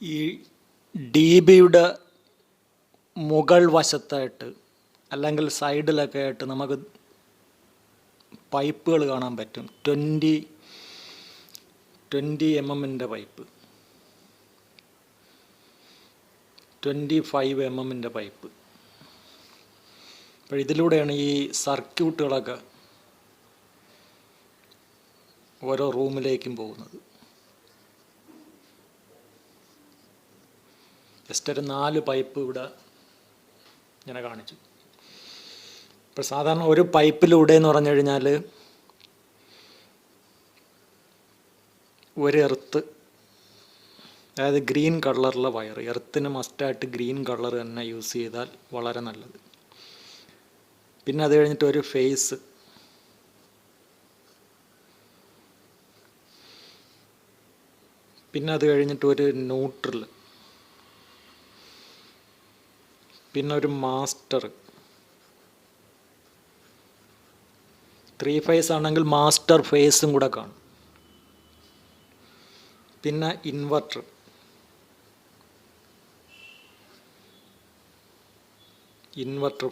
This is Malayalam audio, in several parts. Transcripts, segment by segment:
ഈ ഡി ബിയുടെ മുകൾ വശത്തായിട്ട് അല്ലെങ്കിൽ സൈഡിലൊക്കെ ആയിട്ട് നമുക്ക് പൈപ്പുകൾ കാണാൻ പറ്റും. 20 mm പൈപ്പ്, 25 mm പൈപ്പ്. അപ്പോൾ ഇതിലൂടെയാണ് ഈ സർക്യൂട്ടുകളൊക്കെ ഓരോ റൂമിലേക്കും പോകുന്നത്. ജസ്റ്റ് ഒരു 4 പൈപ്പ് ഇവിടെ ഇങ്ങനെ കാണിച്ചു. ഇപ്പോൾ സാധാരണ ഒരു പൈപ്പിലൂടെ എന്ന് പറഞ്ഞു കഴിഞ്ഞാൽ ഒരു എർത്ത്, അതായത് ഗ്രീൻ കളറിലെ വയർ, എർത്തിന് മസ്റ്റായിട്ട് ഗ്രീൻ കളർ തന്നെ യൂസ് ചെയ്താൽ വളരെ നല്ലത്. പിന്നെ അത് കഴിഞ്ഞിട്ട് ഒരു ഫേസ്, പിന്നെ അത് കഴിഞ്ഞിട്ട് ഒരു ന്യൂട്രൽ, പിന്നെ ഒരു മാസ്റ്റർ. 3 ഫേസ് ആണെങ്കിൽ മാസ്റ്റർ ഫേസും കൂടെ കാണും. പിന്നെ ഇൻവെർട്ടർ,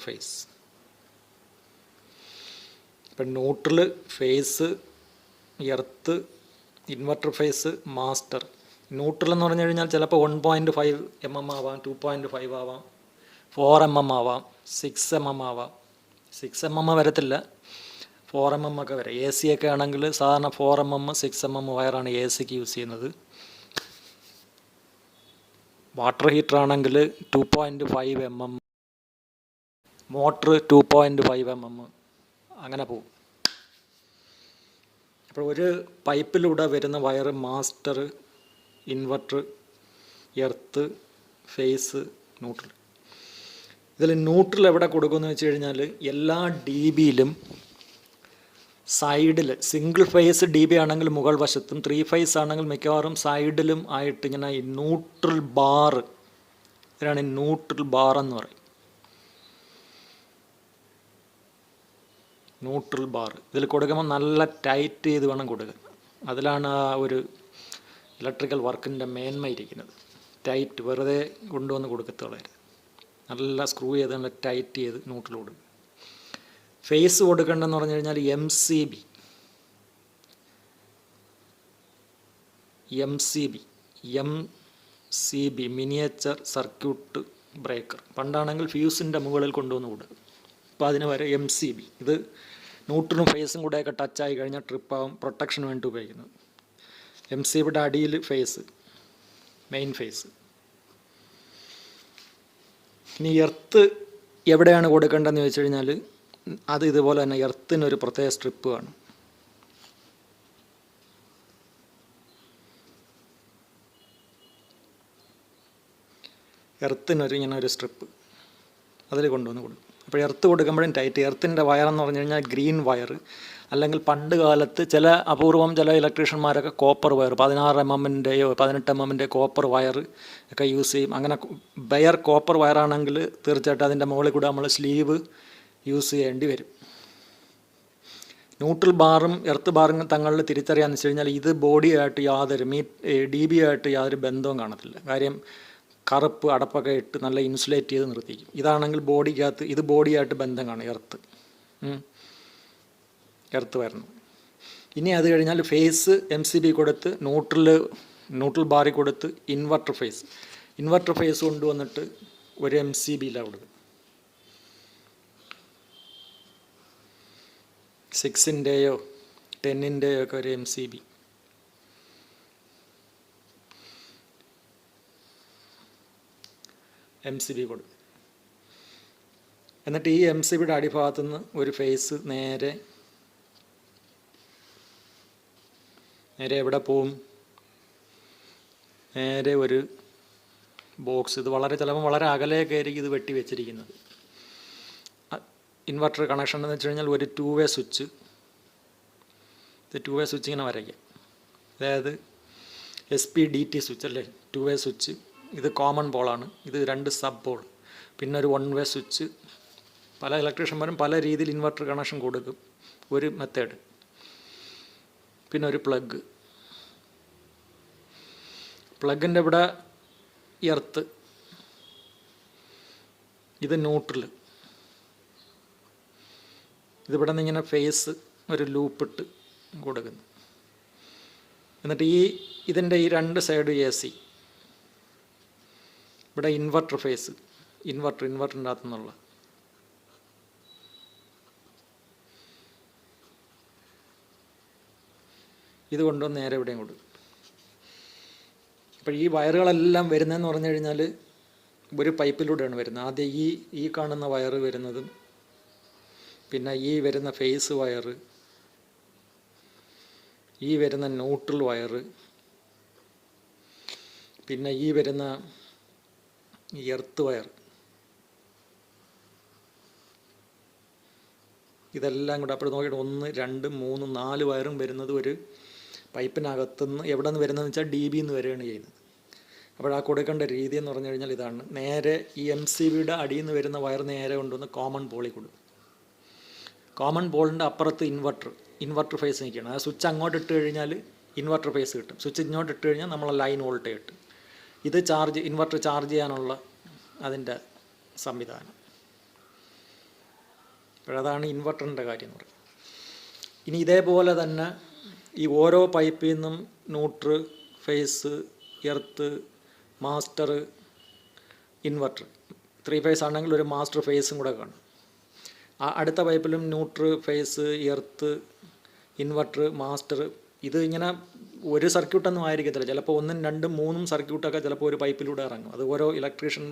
ഫേസ്. ഇപ്പം neutral, phase, earth, inverter phase, master. Neutral എന്ന് പറഞ്ഞു കഴിഞ്ഞാൽ ചിലപ്പോൾ 1.5 mm ആവാം, 2.5 ആവാം, 4 mm ആവാം, 6 mm ആവാം. 6 mm വരത്തില്ല, 4 mm ഒക്കെ വരാം. എ സി ഒക്കെ ആണെങ്കിൽ സാധാരണ 4 mm 6 mm വയറാണ് എ സിക്ക് യൂസ് ചെയ്യുന്നത്. വാട്ടർ ഹീറ്റർ ആണെങ്കിൽ 2.5 mm, മോട്ടർ 2.5 mm, അങ്ങനെ പോകും. അപ്പോൾ ഒരു പൈപ്പിലൂടെ വരുന്ന wire master, inverter, earth, phase, neutral. ഇതിൽ ന്യൂട്രൽ എവിടെ കൊടുക്കുമെന്ന് വെച്ച് കഴിഞ്ഞാൽ എല്ലാ ഡി ബിയിലും സൈഡിൽ, സിംഗിൾ ഫേസ് ഡി ബി ആണെങ്കിൽ മുകൾ വശത്തും, 3 ഫേസ് ആണെങ്കിൽ മിക്കവാറും സൈഡിലും ആയിട്ട് ഇങ്ങനെ ഈ ന്യൂട്രൽ ബാർ, ഇതിനാണ് ന്യൂട്രൽ ബാർ എന്ന് പറയും. ന്യൂട്രൽ ബാർ ഇതിൽ കൊടുക്കുമ്പോൾ നല്ല ടൈറ്റ് ചെയ്ത് വേണം കൊടുക്കാൻ. അതിലാണ് ആ ഒരു ഇലക്ട്രിക്കൽ വർക്കിൻ്റെ മേന്മ ഇരിക്കുന്നത്. ടൈറ്റ് വെറുതെ കൊണ്ടുവന്ന് കൊടുക്കത്തുള്ളവർ നല്ല സ്ക്രൂ ചെയ്ത് നല്ല ടൈറ്റ് ചെയ്ത് ന്യൂട്രൽ കൊടുക്കും. ഫേസ് കൊടുക്കേണ്ടതെന്ന് പറഞ്ഞു കഴിഞ്ഞാൽ M C B miniature circuit breaker. പണ്ടാണെങ്കിൽ ഫ്യൂസിൻ്റെ മുകളിൽ കൊണ്ടുവന്ന് കൊടുക്കും. അപ്പോൾ അതിന് വരെ MCB. ഇത് ന്യൂട്രലും ഫേസും കൂടെയൊക്കെ ടച്ചായി കഴിഞ്ഞാൽ ട്രിപ്പാവും, പ്രൊട്ടക്ഷന് വേണ്ടി ഉപയോഗിക്കുന്നത്. MCBയുടെ അടിയിൽ ഫേസ്, മെയിൻ ഫേസ്. ഇനി എർത്ത് എവിടെയാണ് കൊടുക്കേണ്ടതെന്ന് ചോദിച്ചു കഴിഞ്ഞാൽ അത് ഇതുപോലെ തന്നെ എർത്തിനൊരു പ്രത്യേക സ്ട്രിപ്പ് കാണും. എർത്തിനൊരു ഇങ്ങനെ ഒരു സ്ട്രിപ്പ് അതിൽ കൊണ്ടുവന്ന് കൊടുക്കും. അപ്പോൾ എർത്ത് കൊടുക്കുമ്പോഴും ടൈറ്റ്. എർത്തിൻ്റെ വയറെന്ന് പറഞ്ഞു കഴിഞ്ഞാൽ ഗ്രീൻ വയർ, അല്ലെങ്കിൽ പണ്ട് കാലത്ത് ചില അപൂർവം ചില ഇലക്ട്രീഷ്യന്മാരൊക്കെ കോപ്പർ വയർ, 16 mm-ൻ്റെയോ 18 mm-ൻ്റെയോ കോപ്പർ വയർ ഒക്കെ യൂസ് ചെയ്യും. അങ്ങനെ ബയർ കോപ്പർ വയറാണെങ്കിൽ തീർച്ചയായിട്ടും അതിൻ്റെ മുകളിൽ കൂടെ നമ്മൾ സ്ലീവ് യൂസ് ചെയ്യേണ്ടി വരും. ന്യൂട്രൽ ബാറും എർത്ത് ബാറും തങ്ങളിൽ തിരിച്ചറിയാമെന്ന് വെച്ച് കഴിഞ്ഞാൽ ഇത് ബോഡിയായിട്ട് യാതൊരു ഡി ബി ആയിട്ട് യാതൊരു ബന്ധവും കാണത്തില്ല. കാര്യം കറുപ്പ് അടപ്പൊക്കെ ഇട്ട് നല്ല ഇൻസുലേറ്റ് ചെയ്ത് നിർത്തിക്കും. ഇതാണെങ്കിൽ ബോഡിക്കകത്ത് ഇത് ബോഡിയായിട്ട് ബന്ധം കാണും, എർത്ത് വരണം. ഇനി അത് കഴിഞ്ഞാൽ ഫേസ് MCB കൊടുത്ത്, ന്യൂട്രൽ ബാറിൽ കൊടുത്ത്, ഇൻവെർട്ടർ ഫേസ് കൊണ്ടുവന്നിട്ട് ഒരു MCBയിലാണ് കൊടുക്കുക. 6-ൻ്റെയോ 10-ൻ്റെയോ ഒക്കെ ഒരു MCB. കൊടുക്കും. എന്നിട്ട് ഈ MCBയുടെ അടിഭാഗത്തു നിന്ന് ഒരു ഫേസ് നേരെ എവിടെ പോവും? നേരെ ഒരു ബോക്സ്. ഇത് ചിലപ്പോൾ വളരെ അകലെയൊക്കെ ആയിരിക്കും ഇത് വെട്ടി വെച്ചിരിക്കുന്നത്. ഇൻവെർട്ടർ കണക്ഷൻ എന്ന് വെച്ച് കഴിഞ്ഞാൽ ഒരു 2-വേ സ്വിച്ച്, ഇത് 2-വേ സ്വിച്ച് ഇങ്ങനെ വരയ്ക്കാം. അതായത് SPDT സ്വിച്ച് അല്ലേ, 2-വേ സ്വിച്ച്. ഇത് കോമൺ പോളാണ്, ഇത് 2 സബ് പോൾ, പിന്നെ ഒരു 1-വേ സ്വിച്ച്. പല ഇലക്ട്രീഷ്യന്മാരും പല രീതിയിൽ ഇൻവെർട്ടർ കണക്ഷൻ കൊടുക്കും, ഒരു മെത്തേഡ്. പിന്നെ ഒരു പ്ലഗ്. പ്ലഗിൻ്റെ ഇവിടെ എർത്ത്, ഇത് ന്യൂട്രൽ. ഇതിവിടെ നിന്ന് ഇങ്ങനെ ഫേസ് ഒരു ലൂപ്പിട്ട് കൊടുക്കുന്നു. എന്നിട്ട് ഇതിൻ്റെ ഈ രണ്ട് സൈഡ് AC. ഇവിടെ ഇൻവെർട്ടർ ഫേസ്, ഇൻവെർട്ടറിൻ്റെ അകത്തു നിന്നുള്ള ഇത് കൊണ്ടുവന്ന് നേരെ ഇവിടെയും കൊടുക്കും. അപ്പോൾ ഈ വയറുകളെല്ലാം വരുന്നതെന്ന് പറഞ്ഞു കഴിഞ്ഞാൽ ഒരു പൈപ്പിലൂടെയാണ് വരുന്നത്. ആദ്യം ഈ കാണുന്ന വയറ് വരുന്നതും, പിന്നെ ഈ വരുന്ന ഫേസ് വയറ്, ഈ വരുന്ന ന്യൂട്രൽ വയറ്, പിന്നെ ഈ വരുന്ന എർത്ത് വയർ. ഇതെല്ലാം കൂടെ അപ്പോൾ നോക്കിയിട്ട് 1 2 3 4 വയറും വരുന്നത് ഒരു പൈപ്പിനകത്തുനിന്ന്. എവിടെ നിന്ന് വരുന്നതെന്ന് വെച്ചാൽ DB എന്ന് വരികയാണ് ചെയ്യുന്നത്. അപ്പോൾ ആ കൊടുക്കേണ്ട രീതി എന്ന് പറഞ്ഞു കഴിഞ്ഞാൽ ഇതാണ്. നേരെ ഈ MCBയുടെ അടിയിൽ നിന്ന് വരുന്ന വയർ നേരെ കൊണ്ടുവന്ന് കോമൺ പോളിൽ കൊടുക്കും. കോമൺ പോളിൻ്റെ അപ്പുറത്ത് ഇൻവെർട്ടർ ഫേസ് നിൽക്കുകയാണ്. ആ സ്വിച്ച് അങ്ങോട്ട് ഇട്ട് കഴിഞ്ഞാൽ ഇൻവെർട്ടർ ഫേസ് കിട്ടും. സ്വിച്ച് ഇങ്ങോട്ട് ഇട്ട് കഴിഞ്ഞാൽ നമ്മളെ ലൈൻ വോൾട്ടേജ് കിട്ടും. ഇത് ഇൻവെർട്ടർ ചാർജ് ചെയ്യാനുള്ള അതിൻ്റെ സംവിധാനം. അപ്പോഴതാണ് ഇൻവെർട്ടറിൻ്റെ കാര്യം എന്ന് പറയുന്നത്. ഇനി ഇതേപോലെ തന്നെ ഈ ഓരോ പൈപ്പിൽ നിന്നും neutral, phase, earth, master, inverter 3 phase ആണെങ്കിൽ ഒരു മാസ്റ്റർ ഫേസും കൂടെ കാണും. അടുത്ത പൈപ്പിലും neutral, phase, earth, inverter, master. ഇത് ഇങ്ങനെ ഒരു സർക്യൂട്ടൊന്നും ആയിരിക്കത്തില്ല. ചിലപ്പോൾ 1 2 3 സർക്യൂട്ടൊക്കെ ചിലപ്പോൾ ഒരു പൈപ്പിലൂടെ ഇറങ്ങും. അത് ഓരോ ഇലക്ട്രീഷ്യൻ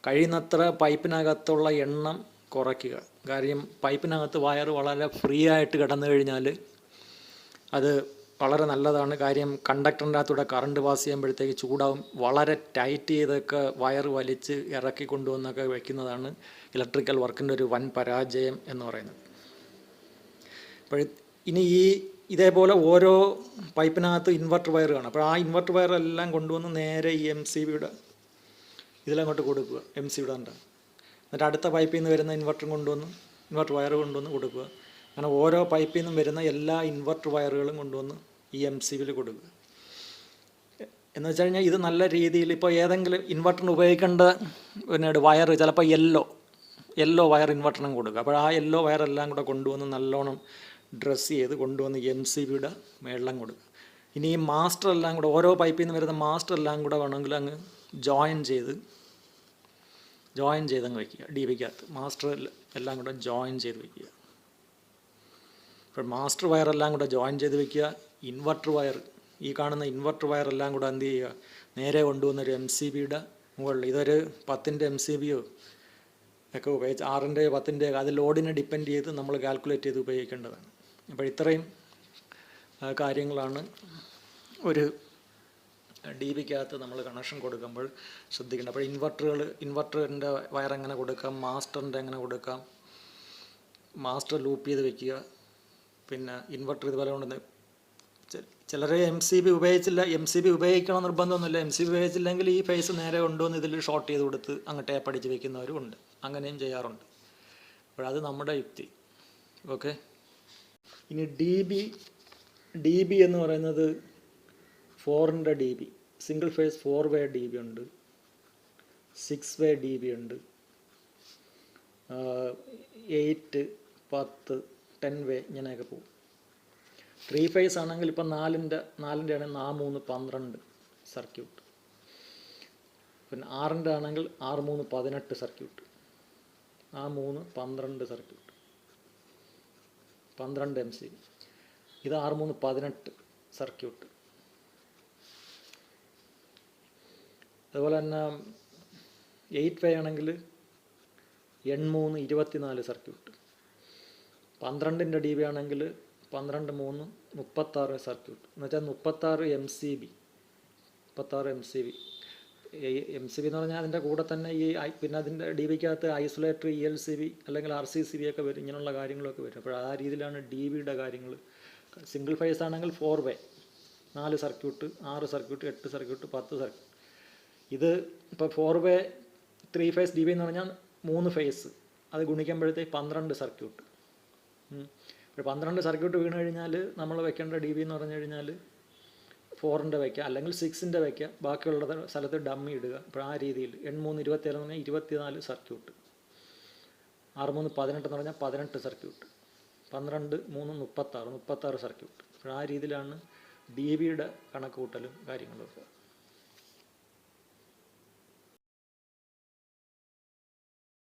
കഴിയുന്നത്ര പൈപ്പിനകത്തുള്ള എണ്ണം കുറയ്ക്കുക. കാര്യം പൈപ്പിനകത്ത് വയർ വളരെ ഫ്രീ ആയിട്ട് കിടന്നു കഴിഞ്ഞാൽ അത് വളരെ നല്ലതാണ്. കാര്യം കണ്ടക്ടറിൻ്റെ അകത്തൂടെ കറണ്ട് പാസ് ചെയ്യുമ്പോഴത്തേക്ക് ചൂടാവും. വളരെ ടൈറ്റ് ചെയ്തൊക്കെ വയർ വലിച്ച് ഇറക്കി കൊണ്ടുവന്നൊക്കെ വയ്ക്കുന്നതാണ് ഇലക്ട്രിക്കൽ വർക്കിൻ്റെ ഒരു വൻ പരാജയം എന്ന് പറയുന്നത്. അപ്പോൾ ഇനി ഇതേപോലെ ഓരോ പൈപ്പിനകത്ത് ഇൻവെർട്ടർ വയർ കാണും. അപ്പോൾ ആ ഇൻവെർട്ടർ വയറെല്ലാം കൊണ്ടുവന്ന് നേരെ ഈ MCBയുടെ ഇതിലങ്ങോട്ട് കൊടുക്കുക. MCBയുടെ ഉണ്ട്. എന്നിട്ട് അടുത്ത പൈപ്പിൽ നിന്ന് വരുന്ന ഇൻവെർട്ടർ വയർ കൊണ്ടുവന്ന് കൊടുക്കുക. അങ്ങനെ ഓരോ പൈപ്പിൽ നിന്നും വരുന്ന എല്ലാ ഇൻവെർട്ടർ വയറുകളും കൊണ്ടുവന്ന് ഈ MCBയിൽ കൊടുക്കുക. എന്ന് വെച്ച് കഴിഞ്ഞാൽ ഇത് നല്ല രീതിയിൽ ഇപ്പോൾ ഏതെങ്കിലും ഇൻവെർട്ടറിന് ഉപയോഗിക്കേണ്ട വയർ ചിലപ്പോൾ യെല്ലോ വയർ ഇൻവെർട്ടറിനും കൊടുക്കുക. അപ്പോൾ ആ യെല്ലോ വയറെല്ലാം കൂടെ കൊണ്ടുവന്ന് നല്ലോണം ഡ്രസ്സ് ചെയ്ത് കൊണ്ടുവന്ന് MCBയുടെ മേളിലും കൊടുക്കുക. ഇനി ഈ മാസ്റ്റർ എല്ലാം കൂടെ ഓരോ പൈപ്പിൽ നിന്ന് വരുന്ന മാസ്റ്റർ എല്ലാം കൂടെ വേണമെങ്കിൽ അങ്ങ് ജോയിൻ ചെയ്ത് അങ്ങ് വയ്ക്കുക. DBക്കകത്ത് മാസ്റ്റർ എല്ലാം കൂടെ ജോയിൻ ചെയ്ത് വയ്ക്കുക. അപ്പോൾ മാസ്റ്റർ വയറെല്ലാം കൂടെ ജോയിൻ ചെയ്ത് വയ്ക്കുക. ഇൻവെർട്ടർ വയർ, ഈ കാണുന്ന ഇൻവെർട്ടർ വയറെല്ലാം കൂടെ എന്ത് ചെയ്യുക, നേരെ കൊണ്ടുവന്നൊരു MCBയുടെ മുകളിൽ. ഇതൊരു 10-ൻ്റെ MCBയോ ഒക്കെ ഉപയോഗിച്ച് 6-ൻ്റെയോ 10-ൻ്റെയോ അത് ലോഡിനെ ഡിപ്പെൻഡ് ചെയ്ത് നമ്മൾ കാൽക്കുലേറ്റ് ചെയ്ത് ഉപയോഗിക്കേണ്ടതാണ്. അപ്പോൾ ഇത്രയും കാര്യങ്ങളാണ് ഒരു DBക്കകത്ത് നമ്മൾ കണക്ഷൻ കൊടുക്കുമ്പോൾ ശ്രദ്ധിക്കേണ്ടത്. അപ്പോൾ ഇൻവെർട്ടറിൻ്റെ വയർ എങ്ങനെ കൊടുക്കാം, മാസ്റ്ററിൻ്റെ എങ്ങനെ കൊടുക്കാം, മാസ്റ്റർ ലൂപ്പ് ചെയ്ത് വെക്കുക. പിന്നെ ഇൻവെർട്ടർ ഇതുപോലെ കൊണ്ട് ചിലർ MCB ഉപയോഗിച്ചില്ല. MCB ഉപയോഗിക്കണം നിർബന്ധമൊന്നുമില്ല. MCB ഉപയോഗിച്ചില്ലെങ്കിൽ ഈ ഫേസ് നേരെ കൊണ്ടുവന്ന് ഇതിൽ ഷോർട്ട് ചെയ്ത് കൊടുത്ത് അങ്ങ് ടേപ്പ് അടിച്ച് വെക്കുന്നവരും ഉണ്ട്. അങ്ങനെയും ചെയ്യാറുണ്ട്. അപ്പോഴത് നമ്മുടെ യുക്തി. ഓക്കെ. ഇനി DB എന്ന് പറയുന്നത് 4-ൻ്റെ DB, സിംഗിൾ ഫേസ് 4 വേ DB ഉണ്ട്, 6 വേ DB ഉണ്ട്, 8, 10, 10 വേ ഇങ്ങനെയൊക്കെ പോകും. 3 ഫേസ് ആണെങ്കിൽ ഇപ്പം 4-ൻ്റെ ആണെങ്കിൽ 3 12 സർക്യൂട്ട്. പിന്നെ 6-ൻ്റെ ആണെങ്കിൽ 6 3 18 സർക്യൂട്ട്, 3 12 സർക്യൂട്ട്, 12 MCB. ഇത് 6 3 18 സർക്യൂട്ട്. അതുപോലെ തന്നെ 8 വേ ആണെങ്കിൽ 8 3 24 സർക്യൂട്ട്. 12-ൻ്റെ DB ആണെങ്കിൽ 12 3 36 സർക്യൂട്ട്. എന്ന് വെച്ചാൽ 36 MCB. MCB എന്ന് പറഞ്ഞാൽ അതിൻ്റെ കൂടെ തന്നെ പിന്നെ അതിൻ്റെ DBക്കകത്ത് ഐസൊലേറ്റർ, ELCB അല്ലെങ്കിൽ RCCB ഒക്കെ വരും. ഇങ്ങനെയുള്ള കാര്യങ്ങളൊക്കെ വരും. അപ്പോൾ ആ രീതിയിലാണ് DBയുടെ കാര്യങ്ങൾ. സിംഗിൾ ഫേസ് ആണെങ്കിൽ 4 വേ 4 സർക്യൂട്ട്, 6 സർക്യൂട്ട്, 8 സർക്യൂട്ട്, 10 സർക്യൂട്ട്. ഇത് ഇപ്പോൾ 4 വേ 3 ഫേസ് DB എന്ന് പറഞ്ഞാൽ 3 ഫേസ്, അത് ഗുണിക്കുമ്പോഴത്തേക്ക് 12 സർക്യൂട്ട്. ഇപ്പോൾ 12 സർക്യൂട്ട് വീണ് കഴിഞ്ഞാൽ നമ്മൾ വെക്കേണ്ട DB എന്ന് പറഞ്ഞു കഴിഞ്ഞാൽ 4ൻ്റെ വയ്ക്കുക, അല്ലെങ്കിൽ 6ൻ്റെ വയ്ക്കുക, ബാക്കിയുള്ള സ്ഥലത്ത് ഡമ്മി ഇടുക. ഇപ്പോൾ ആ രീതിയിൽ 8 3 27 എന്ന് പറഞ്ഞാൽ 24 സർക്യൂട്ട്, 6 3 18 എന്ന് പറഞ്ഞാൽ 18 സർക്യൂട്ട്, 12 3 36 സർക്യൂട്ട്. അപ്പോൾ ആ രീതിയിലാണ് DBയുടെ കണക്ക് കൂട്ടലും കാര്യങ്ങളൊക്കെ.